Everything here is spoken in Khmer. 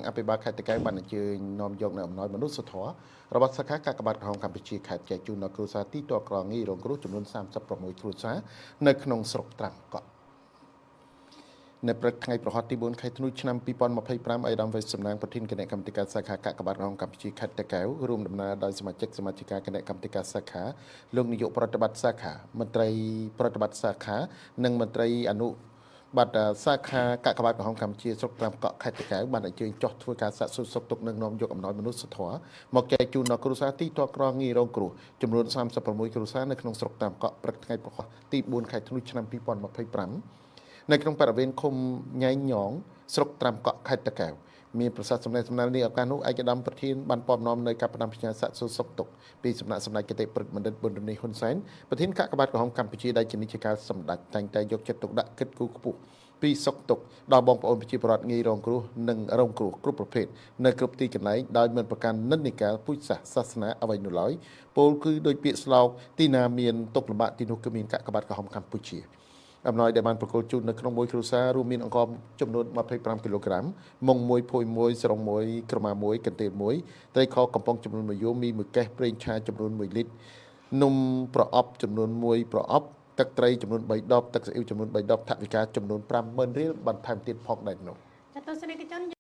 អភិបាលខេត្តតាកែវបានអញ្ជើញនាំយកនៅអំណោយមនុស្សធម៌របស់សាខាកាកបាទក្រហមកម្ពុជាខេត្តចែកជូនដល់គ្រួសារទីតក្រងាយរងគ្រោះចំនួន36គ្រួសារនៅក្នុងស្រុកត្រាំកក់នៅព្រឹកថ្ងៃប្រហ័សទី4ខែធ្នូឆ្នាំ2025អេដាមវេសសំណាងប្រធានគណៈកម្មាធិការសាខាកាកបាទក្រហមកម្ពុជាខេត្តតាកែវរួមដំណើរដោយសមាជិកគណៈកម្មាធិការសាខាលោកនាយកប្រតិបត្តិសាខាមន្ត្រីប្រតិបត្តិសាខានិងមន្ត្រីអនុបាទសាខាកាកបាទក្រហមកម្ពុជាស្រុកត្រាំកក់ខេត្តតាកែវបានអញ្ជើញចុះធ្វើការសាកសួរសុខទុក្ខនិងនាំយកអំណោយមនុស្សធម៌មកចែកជូនដល់គ្រួសារទីតក្រងាយរងគ្រោះចំនួន36គ្រួសារនៅក្នុងស្រុកត្រាំកក់ព្រឹកថ្ងៃប្រហ័សទី4ខែធ្នូឆ្នាំ2025នៅក្នុងបរិវេណឃុំញ៉ៃញងស្រុកត្រាំកក់ខេត្តតាកែវមានប្រសាសន៍សម្ដែងសម្ដែងនេះឱកាសនោះឯកឧត្តមប្រធានបានព័ត៌មាននៅកັບផ្ដាំផ្ញើសាកសួរសុខទុក្ខពីសំណាក់សម្ដេចគតិព្រឹទ្ធបណ្ឌិតប៊ុនរនីហ៊ុនសែនប្រធានគណៈកម្មការក្រហមកម្ពុជាដែលជានិច្ចកាលសម្ដេចតែងតែយកចិត្តទុកដាក់គិតគូរខ្ពស់ពីសុខទុក្ខដល់បងប្អូនប្រជាពលរដ្ឋងាយរងគ្រោះនិងរងគ្រោះគ្រប់ប្រភេទនៅគ្រប់ទីកន្លែងដោយមិនប្រកាន់និន្នាការពុទ្ធសាសនាអ្វីនោះឡើយពោលគឺដោយពាក្យស្លោកទីណាមានទុក្ខលំបាកទីនោះគឺមានគណៈកម្មការក្រហមកម្ពុជាអំណោយដែលបានប្រគល់ជូននៅក្នុងមួយគ្រួសាររួមមានអង្ករចំនួន25គីឡូក្រាមមុង1ភួយ1ស្រង1ក្រមា1កន្ទេល1ត្រីខកំប៉ុងចំនួន1យូមី1កេសប្រេងឆាចំនួន1លីត្រនំប្រអប់ចំនួន1ប្រអប់ទឹកត្រីចំនួន3ដបទឹកស៊ីអ៊ីវចំនួន3ដបថវិកាចំនួន50000រៀលបន្ថែមទៀតផងដែរនោះ ចាទស្សនិកជន